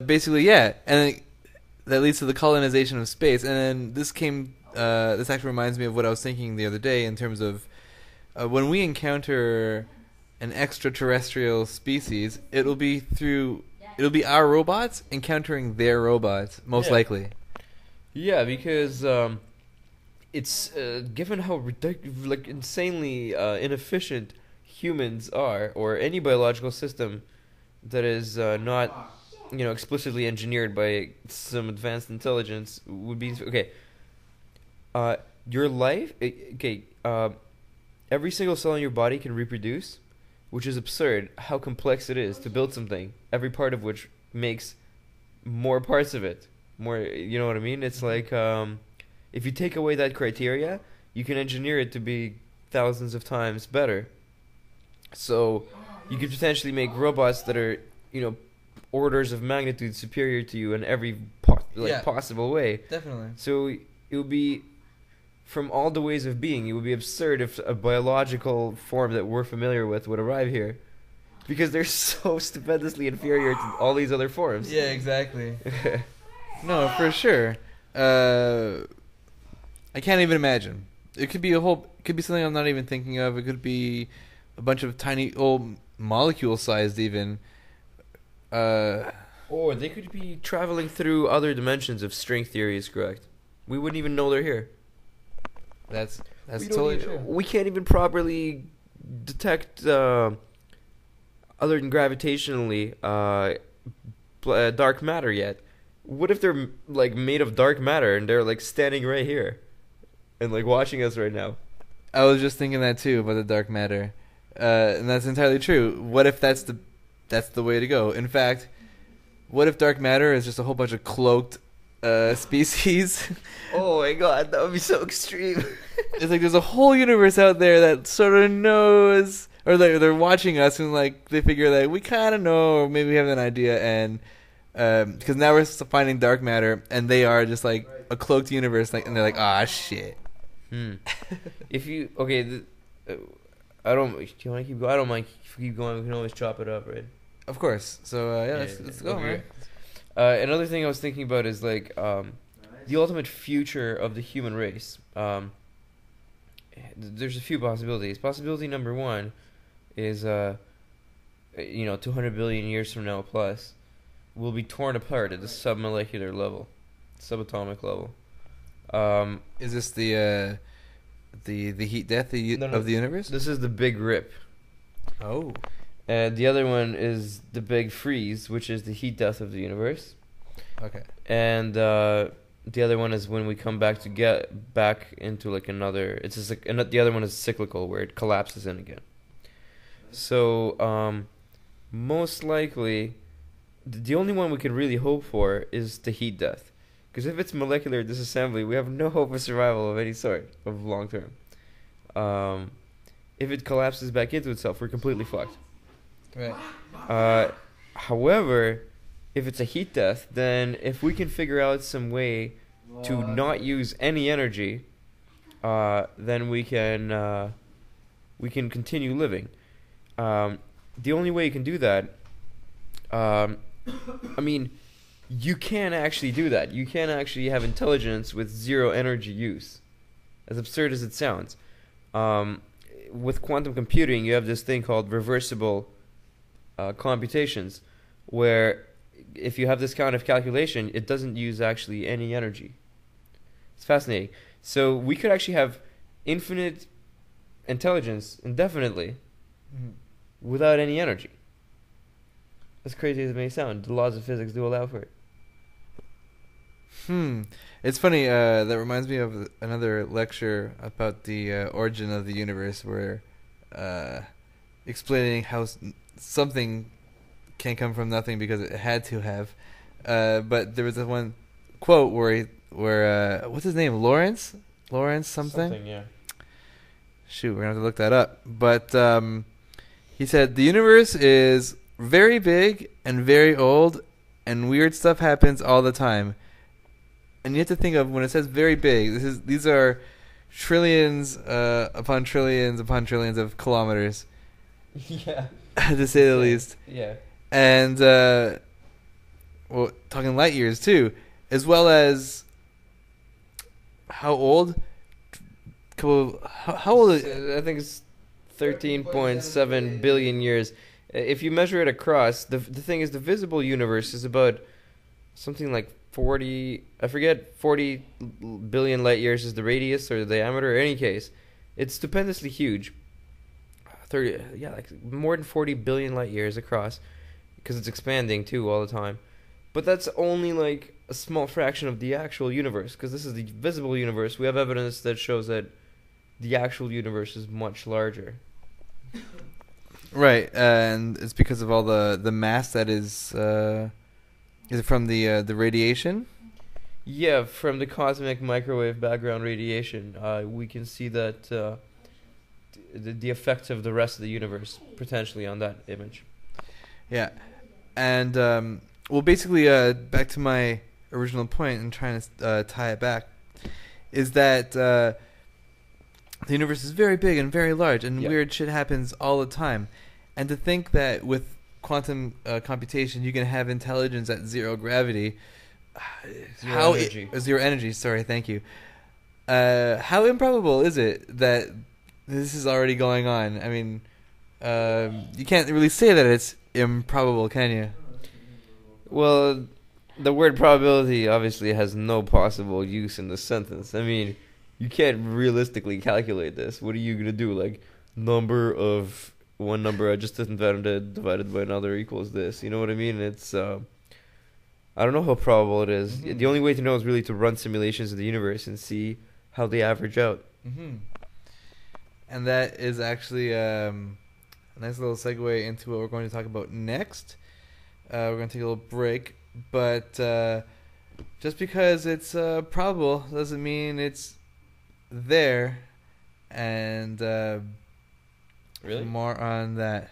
basically, yeah, and that leads to the colonization of space. And then this actually reminds me of what I was thinking the other day in terms of when we encounter an extraterrestrial species, it'll be our robots encountering their robots, most likely. Yeah, because it's given how insanely inefficient humans are, or any biological system that is not explicitly engineered by some advanced intelligence would be okay. Your life, every single cell in your body can reproduce, which is absurd. How complex it is to build something, every part of which makes more parts of it. More, you know what I mean? It's like if you take away that criteria, you can engineer it to be thousands of times better. So you could potentially make robots that are, orders of magnitude superior to you in every possible way. Definitely. So it would be, from all the ways of being, it would be absurd if a biological form that we're familiar with would arrive here, because they're so stupendously inferior to all these other forms. Yeah, exactly. No, for sure. I can't even imagine. It could be something I'm not even thinking of. It could be a bunch of tiny old molecule-sized even. Or they could be traveling through other dimensions if string theory is correct. We wouldn't even know they're here. That's totally true. We can't even properly detect other than gravitationally dark matter yet. What if they're made of dark matter and they're standing right here and watching us right now? I was just thinking that too about the dark matter, and that's entirely true. What if that's the way to go? In fact, what if dark matter is just a whole bunch of cloaked species? Oh my god, that would be so extreme. It's like there's a whole universe out there that sort of knows, or they're watching us and they figure that we kind of know, or maybe we have an idea, and because now we're finding dark matter, and they are just a cloaked universe, and they're like, ah, shit. If you I don't. Do you want to keep going? I don't mind if we keep going. We can always chop it up, right? Of course. So let's go, man. Another thing I was thinking about is the ultimate future of the human race. There's a few possibilities. Possibility number one is 200 billion years from now plus, we'll be torn apart at the submolecular level, subatomic level. Is this the heat death of the universe? This is the big rip. Oh. And the other one is the big freeze, which is the heat death of the universe. Okay. And the other one is when we come back to get back into another. It's just the other one is cyclical, where it collapses in again. So most likely, the only one we can really hope for is the heat death. Because if it's molecular disassembly, we have no hope of survival of any sort of long term. If it collapses back into itself, we're completely fucked. Right. However, if it's a heat death, then if we can figure out some way to not use any energy, then we can continue living. The only way you can do that, you can actually do that. You can actually have intelligence with zero energy use, as absurd as it sounds. With quantum computing, you have this thing called reversible computations, where if you have this kind of calculation, it doesn't use actually any energy. It's fascinating. So we could actually have infinite intelligence indefinitely without any energy. As crazy as it may sound, the laws of physics do allow for it. It's funny, that reminds me of another lecture about the origin of the universe, where explaining how something can come from nothing because it had to have. But there was this one quote where what's his name? Lawrence something? Something, yeah. Shoot, we're gonna have to look that up. But he said the universe is very big and very old, and weird stuff happens all the time. And you have to think of, when it says very big, these are trillions upon trillions upon trillions of kilometers. Yeah. To say the least. Yeah. And well, talking light years too, as well as how old. How old? I think it's 13.7 billion years. If you measure it across, the thing is, the visible universe is about something like 40. I forget. 40 billion light years is the radius or the diameter. In any case, it's stupendously huge. 30, yeah, like more than 40 billion light years across, because it's expanding too all the time. But that's only like a small fraction of the actual universe, because this is the visible universe. We have evidence that shows that the actual universe is much larger. Right, and it's because of all the mass that is it from the radiation? Yeah, from the cosmic microwave background radiation, we can see that the effect of the rest of the universe potentially on that image. Yeah, and well, basically, back to my original point and trying to tie it back, is that the universe is very big and very large, and weird shit happens all the time. And to think that with quantum computation you can have intelligence at zero gravity, zero energy. Sorry, thank you. How improbable is it that this is already going on? I mean, you can't really say that it's improbable, can you? Well, the word probability obviously has no possible use in the sentence. I mean, you can't realistically calculate this. What are you going to do? Like, number of one number I just invented divided by another equals this. You know what I mean? It's, I don't know how probable it is. Mm-hmm. The only way to know is really to run simulations of the universe and see how they average out. Mm-hmm. And that is actually a nice little segue into what we're going to talk about next. We're going to take a little break, but just because it's probable doesn't mean it's there. And really? More on that.